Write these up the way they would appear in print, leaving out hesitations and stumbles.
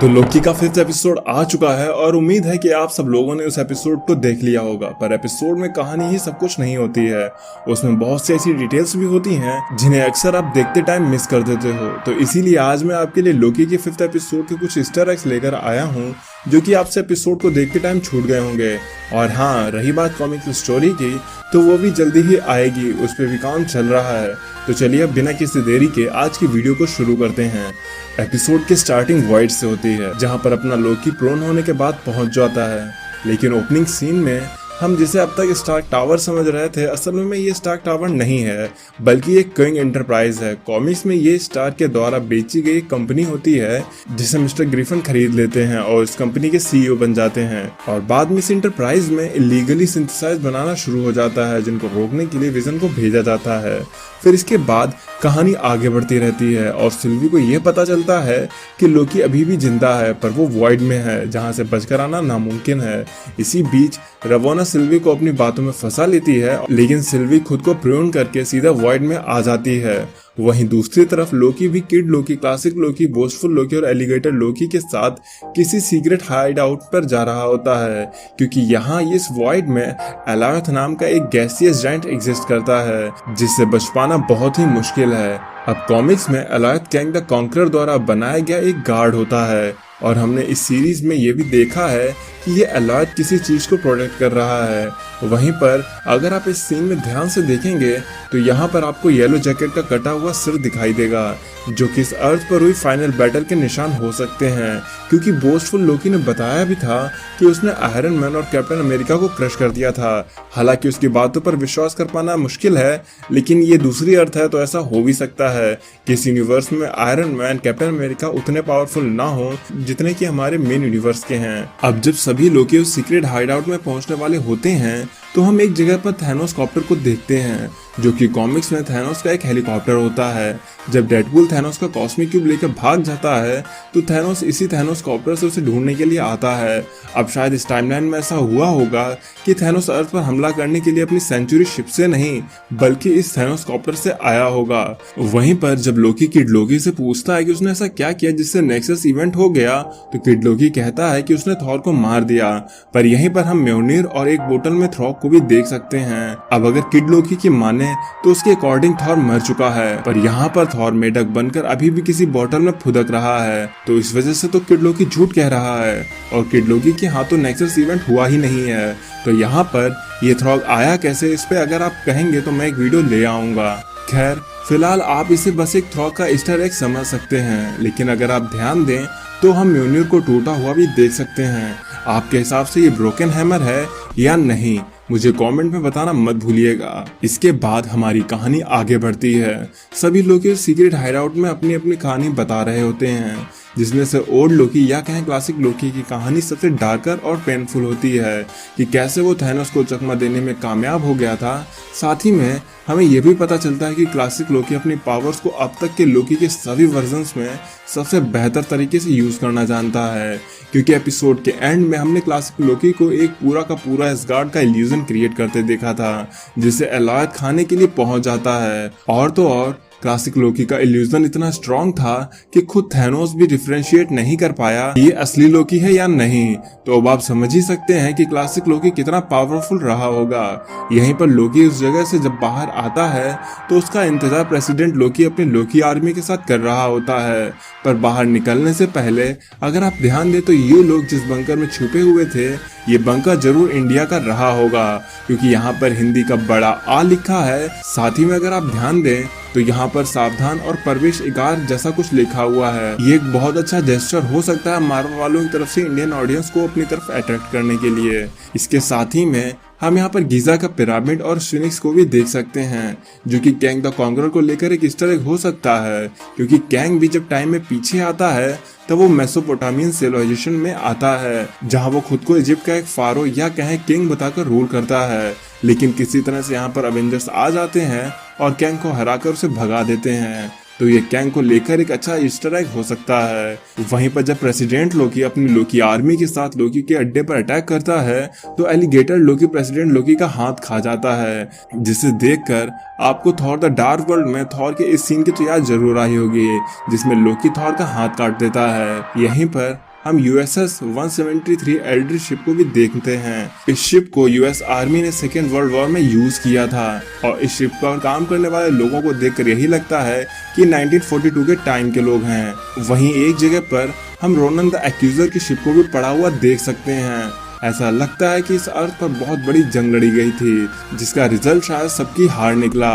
तो लोकी का 5th episode आ चुका है और उम्मीद है कि आप सब लोगों ने उस एपिसोड को देख लिया होगा। पर एपिसोड में कहानी ही सब कुछ नहीं होती है, उसमें बहुत सी ऐसी डिटेल्स भी होती हैं जिन्हें अक्सर आप देखते टाइम मिस कर देते हो। तो इसीलिए आज मैं आपके लिए लोकी के 5th एपिसोड के कुछ ईस्टर एग्स लेकर आया हूँ जो कि आपसे एपिसोड को देखते टाइम छूट गए होंगे। और हाँ, रही बात कॉमिक स्टोरी की, तो वो भी जल्दी ही आएगी, उस पर भी काम चल रहा है। तो चलिए अब बिना किसी देरी के आज की वीडियो को शुरू करते हैं। एपिसोड की स्टार्टिंग वॉइड से होती है, जहां पर अपना लोकी प्रोन होने के बाद पहुंच जाता है। लेकिन ओपनिंग सीन में हम जिसे अब तक स्टार्क टावर समझ रहे थे, असल में ये स्टार्क टावर नहीं है, बल्कि एक किंग एंटरप्राइज है। कॉमिक्स में ये स्टार्क के द्वारा बेची गई कंपनी होती है जिसे मिस्टर ग्रिफिन खरीद लेते हैं और इस कंपनी के सीईओ बन जाते हैं। और बाद में इस एंटरप्राइज में इलीगली सिंथेसाइज बनाना शुरू हो जाता है, जिनको रोकने के लिए विजन को भेजा जाता है। फिर इसके बाद कहानी आगे बढ़ती रहती है और सिल्वी को यह पता चलता है कि लोकी अभी भी जिंदा है, पर वो वॉइड में है जहां से बचकर आना नामुमकिन है। इसी बीच रवोना सिल्वी को अपनी बातों में फंसा लेती है, लेकिन सिल्वी खुद को प्रूव करके सीधा वॉइड में आ जाती है। वहीं दूसरी तरफ लोकी भी किड लोकी, क्लासिक लोकी, बोस्टफुल लोकी और एलिगेटर लोकी के साथ किसी सीक्रेट हाइड आउट पर जा रहा होता है, क्योंकि यहाँ इस वॉइड में एलायथ नाम का एक गैसियस जायंट एग्जिस्ट करता है जिससे बच पाना बहुत ही मुश्किल है। अब कॉमिक्स में एलायथ कैंग द कॉन्करर द्वारा बनाया गया एक गार्ड होता है और हमने इस सीरीज में ये भी देखा है कि ये एलायथ किसी चीज को प्रोटेक्ट कर रहा है। वहीं पर अगर आप इस सीन में ध्यान से देखेंगे तो यहाँ पर आपको येलो जैकेट का कटा हुआ सिर दिखाई देगा, जो कि इस अर्थ पर हुई फाइनल बैटल के निशान हो सकते हैं, क्योंकि बोस्टफुल लोकी ने बताया भी था कि उसने आयरन मैन और कैप्टन अमेरिका को क्रश कर दिया था। हालांकि उसकी बातों पर विश्वास कर पाना मुश्किल है, लेकिन ये दूसरी अर्थ है तो ऐसा हो भी सकता है कि इस यूनिवर्स में आयरन मैन, कैप्टन अमेरिका उतने पावरफुल ना हो जितने कि हमारे मेन यूनिवर्स के हैं। अब जब सभी लोकी उस सीक्रेट हाइड आउट में पहुंचने वाले होते हैं तो हम एक जगह पर थैनोस कॉप्टर को देखते हैं, जो कि कॉमिक्स में थैनोस का एक हेलीकॉप्टर होता है। जब डेडपूल थैनोस का कॉस्मिक क्यूब लेकर भाग जाता है तो थैनोस इसी थैनोस कॉप्टर से उसे ढूंढने के लिए आता है। अब शायद इस टाइमलाइन में ऐसा हुआ होगा कि थैनोस अर्थ पर हमला करने के लिए अपनी सेंचुरी शिप से नहीं, बल्कि इस थैनोस कॉप्टर से आया होगा। वहीं पर जब लोकी किड लोकी से पूछता है कि उसने ऐसा क्या किया जिससे नेक्सस इवेंट हो गया, तो किड लोकी कहता है कि उसने थॉर को मार दिया। पर यहीं पर हम म्योनिर और एक बोतल में थ्रॉग को भी देख सकते हैं। अब अगर किड लोकी की माने तो उसके अकॉर्डिंग थॉर मर चुका है, पर यहाँ पर थॉर मेढक बनकर अभी भी किसी बोतल में फुदक रहा है, तो इस वजह से तो किड लोकी झूठ कह रहा है और किड लोकी के हाथों नेक्सस इवेंट हुआ ही नहीं है। तो यहाँ पर ये थ्रॉग आया कैसे, इस पे अगर आप कहेंगे तो मैं एक वीडियो ले आऊंगा। खैर फिलहाल आप इसे बस एक थ्रॉग का ईस्टर एग समझ सकते हैं, लेकिन अगर आप ध्यान दें तो हम म्योनिर को टूटा हुआ भी देख सकते हैं। आपके हिसाब से ये ब्रोकन हैमर है या नहीं, मुझे कमेंट में बताना मत भूलिएगा। इसके बाद हमारी कहानी आगे बढ़ती है। सभी लोग इस सीक्रेट हाइडआउट में अपनी अपनी कहानी बता रहे होते हैं, जिसमें से ओल्ड लोकी या कहें क्लासिक लोकी की कहानी सबसे डार्कर और पेनफुल होती है कि कैसे वो थैनोस को चकमा देने में कामयाब हो गया था। साथ ही में हमें यह भी पता चलता है कि क्लासिक लोकी अपनी पावर्स को अब तक के लोकी के सभी वर्जन्स में सबसे बेहतर तरीके से यूज करना जानता है, क्योंकि एपिसोड के एंड में हमने क्लासिक लोकी को एक पूरा का पूरा एस्गार्ड का इल्यूजन क्रिएट करते देखा था, जिसे एलायथ खाने के लिए पहुंच जाता है। और तो और क्लासिक लोकी का इल्यूजन इतना स्ट्रॉन्ग था कि खुद थैनोस भी डिफरेंशिएट नहीं कर पाया ये असली लोकी है या नहीं। तो अब आप समझ ही सकते हैं कि क्लासिक लोकी कितना पावरफुल रहा होगा। यहीं पर लोकी उस जगह से जब बाहर आता है तो उसका इंतजार प्रेसिडेंट लोकी अपने लोकी आर्मी के साथ कर रहा होता है, पर बाहर निकलने से पहले अगर आप ध्यान दें तो ये लोग जिस बंकर में छुपे हुए थे, ये बंकर जरूर इंडिया का रहा होगा, क्योंकि यहाँ पर हिंदी का बड़ा आ लिखा है। साथ ही में अगर आप ध्यान दें तो यहाँ पर सावधान और प्रवेश इगार जैसा कुछ लिखा हुआ है। ये एक बहुत अच्छा जेस्चर हो सकता है मार्वल वालों की तरफ से इंडियन ऑडियंस को अपनी तरफ अट्रैक्ट करने के लिए। इसके साथ ही में हम यहाँ पर गीजा का पिरामिड और फिनिक्स को भी देख सकते हैं, जो कि कैंग द कॉन्करर को लेकर एक ईस्टर एग हो सकता है, क्योंकि कैंग भी जब टाइम में पीछे आता है तब वो मेसोपोटामियन सिविलाइजेशन में आता है, जहाँ वो खुद को इजिप्ट का एक फारो या कहें किंग बताकर रूल करता है। लेकिन किसी तरह से यहाँ पर अवेंजर्स आ जाते हैं और कैंग को हराकर उसे भगा देते हैं। तो ये कैंग को लेकर एक अच्छा ईस्टर एग हो सकता है। वहीं पर जब प्रेसिडेंट लोकी अपनी लोकी आर्मी के साथ लोकी के अड्डे पर अटैक करता है तो एलिगेटर लोकी प्रेसिडेंट लोकी का हाथ खा जाता है, जिसे देखकर आपको थॉर द डार्क वर्ल्ड में थॉर के इस सीन की तो याद जरूर आई होगी जिसमें लोकी थॉर का हाथ काट देता है। यहीं पर हम USS 173 एल्ड्रिच शिप को भी देखते हैं। इस शिप को US आर्मी ने सेकेंड वर्ल्ड वॉर में यूज किया था और इस शिप पर काम करने वाले लोगों को देखकर यही लगता है कि 1942 के टाइम के लोग हैं। वहीं एक जगह पर हम रोनन द एक्यूजर की शिप को भी पड़ा हुआ देख सकते हैं। ऐसा लगता है कि इस अर्थ पर बहुत बड़ी जंग लड़ी गई थी, जिसका रिजल्ट शायद सबकी हार निकला।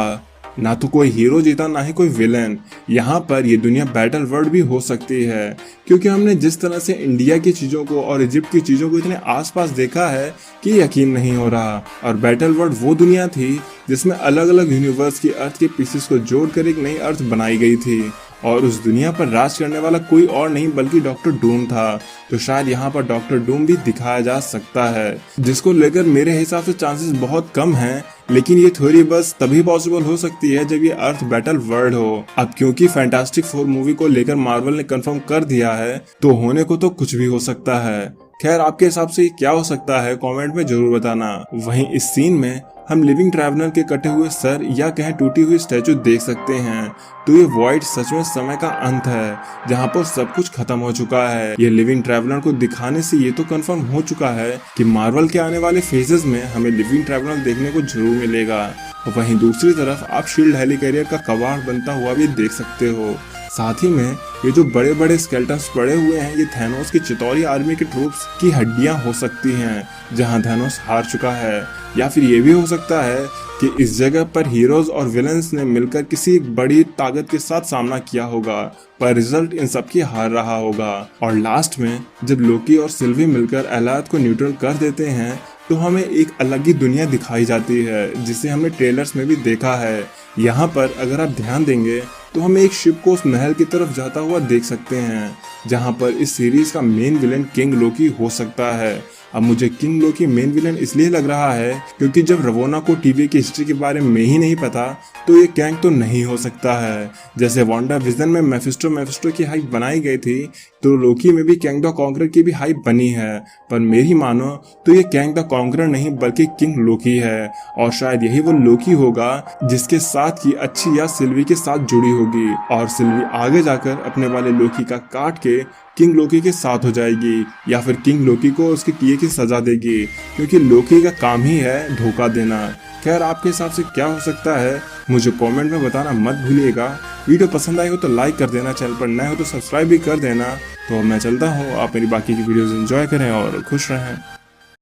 ना तो कोई हीरो जीता, ना ही कोई विलेन। यहाँ पर ये दुनिया बैटल वर्ल्ड भी हो सकती है, क्योंकि हमने जिस तरह से इंडिया की चीजों को और इजिप्ट की चीजों को इतने आसपास देखा है कि यकीन नहीं हो रहा। और बैटल वर्ल्ड वो दुनिया थी जिसमें अलग अलग यूनिवर्स की अर्थ के पीसेस को जोड़कर एक नई अर्थ बनाई गई थी, और उस दुनिया पर राज करने वाला कोई और नहीं बल्कि डॉक्टर डूम था। तो शायद यहाँ पर डॉक्टर डूम भी दिखाया जा सकता है, जिसको लेकर मेरे हिसाब से चांसेस बहुत कम हैं। लेकिन ये थ्योरी बस तभी पॉसिबल हो सकती है जब ये अर्थ बैटल वर्ल्ड हो। अब क्योंकि फैंटास्टिक फोर मूवी को लेकर मार्वल ने कंफर्म कर दिया है, तो होने को तो कुछ भी हो सकता है। खैर, आपके हिसाब से क्या हो सकता है, कमेंट में जरूर बताना। वहीं इस सीन में हम लिविंग ट्रैवलर के कटे हुए सर या कहें टूटी हुई स्टैचू देख सकते हैं। तो ये वॉइड सच में समय का अंत है, जहाँ पर सब कुछ खत्म हो चुका है। ये लिविंग ट्रैवलर को दिखाने से ये तो कंफर्म हो चुका है कि मार्वल के आने वाले फेजेस में हमें लिविंग ट्रैवलर देखने को जरूर मिलेगा। वहीं दूसरी तरफ आप शील्ड हेलिकैरियर का कबाड़ बनता हुआ भी देख सकते हो। साथ ही में ये जो बड़े बड़े स्केलेटन्स पड़े हुए हैं, ये थैनोस की चितौरी आर्मी के ट्रूप्स की हड्डियां हो सकती हैं, जहां थैनोस हार चुका है। या फिर ये भी हो सकता है कि इस जगह पर हीरोज और विलेंस ने मिलकर किसी बड़ी ताकत के साथ सामना किया होगा, पर रिजल्ट इन सब की हार रहा होगा। और लास्ट में जब लोकी और सिल्वी मिलकर एलाद को न्यूट्रल कर देते हैं, तो हमें एक अलग ही दुनिया दिखाई जाती है, जिसे हमने ट्रेलर्स में भी देखा है। यहाँ पर अगर आप ध्यान देंगे तो हमें एक शिप को उस महल की तरफ जाता हुआ देख सकते हैं, जहाँ पर इस सीरीज का मेन विलेन किंग लोकी हो सकता है। अब मुझे किंग लोकी मेन विलेन इसलिए लग रहा है क्योंकि जब रवोना को टीवी की हिस्ट्री के बारे में ही नहीं पता, तो ये कैंग तो नहीं हो सकता है। जैसे वांडा विजन में मेफिस्टो की हाइप बनाई गई थी, तो लोकी में भी कैंग द कॉन्करर की भी हाइप बनी है। पर मेरी मानो तो ये कैंग द कॉन्करर नहीं बल्कि किंग लोकी है, और शायद यही वो लोकी होगा जिसके साथ की अच्छी या सिल्वी के साथ जुड़ी होगी, और सिल्वी आगे जाकर अपने वाले लोकी का काट के किंग लोकी के साथ हो जाएगी, या फिर किंग लोकी को उसके किए की सजा देगी, क्योंकि लोकी का काम ही है धोखा देना। खैर, आपके हिसाब से क्या हो सकता है, मुझे कमेंट में बताना मत भूलिएगा। वीडियो पसंद आई हो तो लाइक कर देना, चैनल पर नए हो तो सब्सक्राइब भी कर देना। तो अब मैं चलता हूँ, आप मेरी बाकी की वीडियोस एंजॉय करें और खुश रहें।